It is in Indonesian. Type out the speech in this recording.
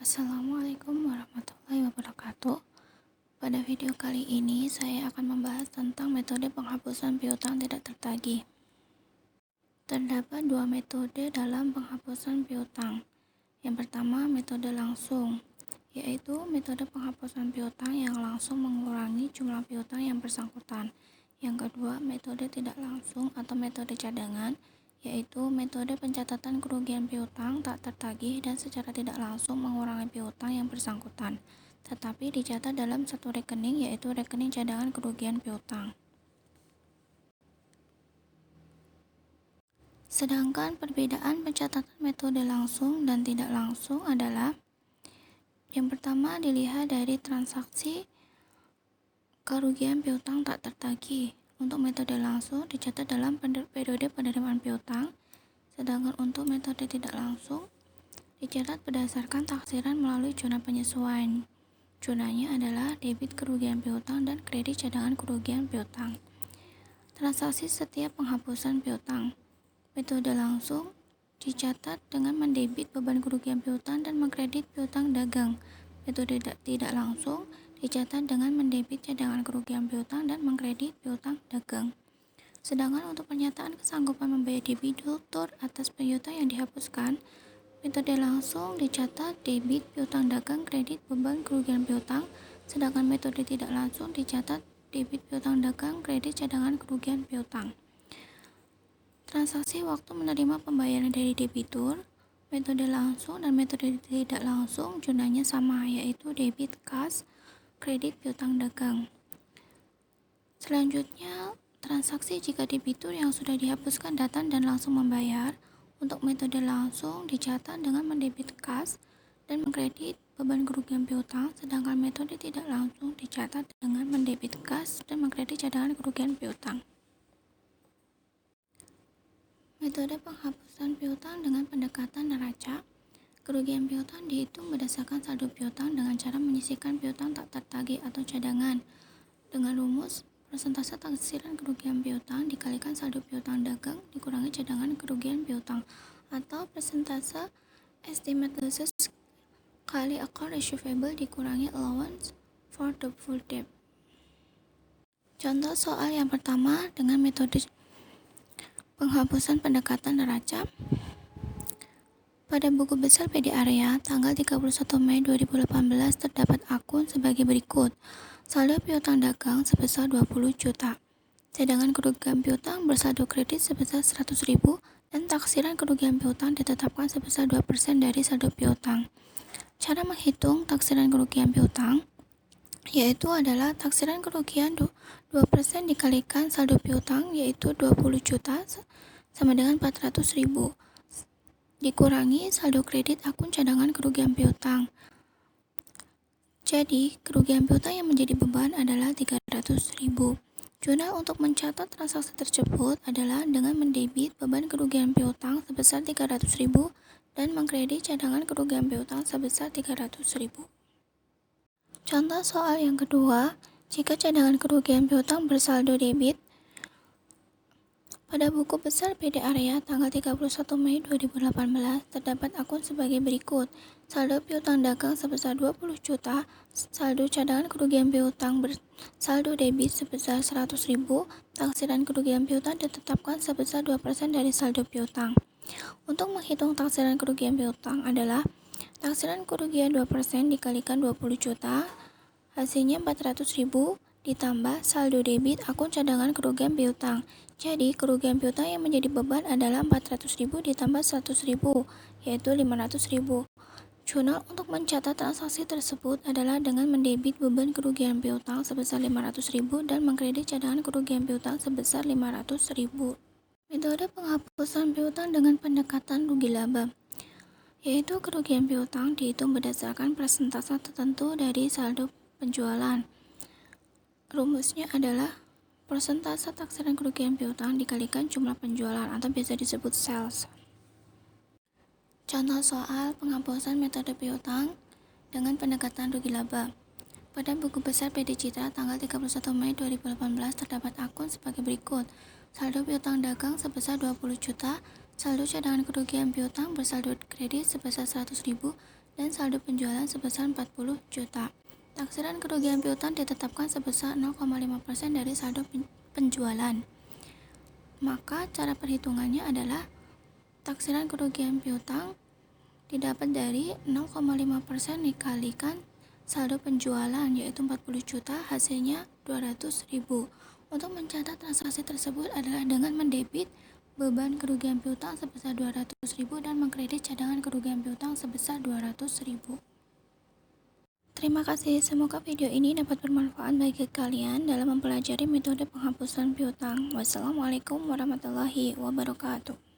Assalamualaikum warahmatullahi wabarakatuh. Pada video kali ini saya akan membahas tentang metode penghapusan piutang tidak tertagih. Terdapat dua metode dalam penghapusan piutang. Yang pertama, metode langsung, yaitu metode penghapusan piutang yang langsung mengurangi jumlah piutang yang bersangkutan. Yang kedua, metode tidak langsung atau metode cadangan, yaitu metode pencatatan kerugian piutang tak tertagih dan secara tidak langsung mengurangi piutang yang bersangkutan, tetapi dicatat dalam satu rekening, yaitu rekening cadangan kerugian piutang. Sedangkan perbedaan pencatatan metode langsung dan tidak langsung adalah: yang pertama, dilihat dari transaksi kerugian piutang tak tertagih. Untuk metode langsung dicatat dalam periode penerimaan piutang, sedangkan untuk metode tidak langsung dicatat berdasarkan taksiran melalui zona penyesuaian. Zonanya adalah debit kerugian piutang dan kredit cadangan kerugian piutang. Transaksi setiap penghapusan piutang. Metode langsung dicatat dengan mendebit beban kerugian piutang dan mengkredit piutang dagang. Metode tidak langsung dicatat dengan mendebit cadangan kerugian piutang dan mengkredit piutang dagang. Sedangkan untuk pernyataan kesanggupan membayar debitur atas piutang yang dihapuskan, metode langsung dicatat debit piutang dagang kredit beban kerugian piutang, sedangkan metode tidak langsung dicatat debit piutang dagang kredit cadangan kerugian piutang. Transaksi waktu menerima pembayaran dari debitur, metode langsung dan metode tidak langsung zonanya sama, yaitu debit kas kredit piutang dagang. Selanjutnya, transaksi jika debitur yang sudah dihapuskan datang dan langsung membayar. Untuk metode langsung dicatat dengan mendebit kas dan mengkredit beban kerugian piutang, sedangkan metode tidak langsung dicatat dengan mendebit kas dan mengkredit cadangan kerugian piutang. Metode penghapusan piutang dengan pendekatan neraca. Kerugian piutang dihitung berdasarkan saldo piutang dengan cara menyisihkan piutang tak tertagih atau cadangan dengan rumus persentase taksiran kerugian piutang dikalikan saldo piutang dagang dikurangi cadangan kerugian piutang, atau persentase estimate losses kali account receivable dikurangi allowance for doubtful debt. Contoh soal yang pertama dengan metode penghapusan pendekatan neraca. Pada buku besar PD Area tanggal 31 Mei 2018 terdapat akun sebagai berikut. Saldo piutang dagang sebesar 20 juta. Cadangan kerugian piutang bersaldo kredit sebesar 100.000 dan taksiran kerugian piutang ditetapkan sebesar 2% dari saldo piutang. Cara menghitung taksiran kerugian piutang yaitu adalah taksiran kerugian 2% dikalikan saldo piutang, yaitu 20 juta sama dengan 400.000 dikurangi saldo kredit akun cadangan kerugian piutang. Jadi, kerugian piutang yang menjadi beban adalah 300.000. Zona untuk mencatat transaksi tersebut adalah dengan mendebit beban kerugian piutang sebesar 300.000 dan mengkredit cadangan kerugian piutang sebesar 300.000. Contoh soal yang kedua, jika cadangan kerugian piutang bersaldo debit. Pada buku besar PD Area tanggal 31 Mei 2018 terdapat akun sebagai berikut. Saldo piutang dagang sebesar 20 juta, saldo cadangan kerugian piutang bersaldo debit sebesar 100.000, taksiran kerugian piutang ditetapkan sebesar 2% dari saldo piutang. Untuk menghitung taksiran kerugian piutang adalah taksiran kerugian 2% dikalikan 20 juta, hasilnya 400.000 ditambah saldo debit akun cadangan kerugian piutang. Jadi, kerugian piutang yang menjadi beban adalah 400.000 ditambah 100.000, yaitu 500.000. Zona untuk mencatat transaksi tersebut adalah dengan mendebit beban kerugian piutang sebesar 500.000 dan mengkredit cadangan kerugian piutang sebesar 500.000. Metode penghapusan piutang dengan pendekatan rugi laba, yaitu kerugian piutang dihitung berdasarkan persentase tertentu dari saldo penjualan. Rumusnya adalah persentase taksiran kerugian piutang dikalikan jumlah penjualan atau biasa disebut sales. Contoh soal penghapusan metode piutang dengan pendekatan rugi laba. Pada buku besar PD Citra tanggal 31 Mei 2018 terdapat akun sebagai berikut. Saldo piutang dagang sebesar 20 juta, saldo cadangan kerugian piutang bersaldo kredit sebesar 100.000 dan saldo penjualan sebesar 40 juta. Taksiran kerugian piutang ditetapkan sebesar 0,5% dari saldo penjualan. Maka cara perhitungannya adalah taksiran kerugian piutang didapat dari 0,5% dikalikan saldo penjualan, yaitu 40 juta, hasilnya 200.000. Untuk mencatat transaksi tersebut adalah dengan mendebit beban kerugian piutang sebesar 200.000 dan mengkredit cadangan kerugian piutang sebesar 200.000. Terima kasih, semoga video ini dapat bermanfaat bagi kalian dalam mempelajari metode penghapusan piutang. Wassalamualaikum warahmatullahi wabarakatuh.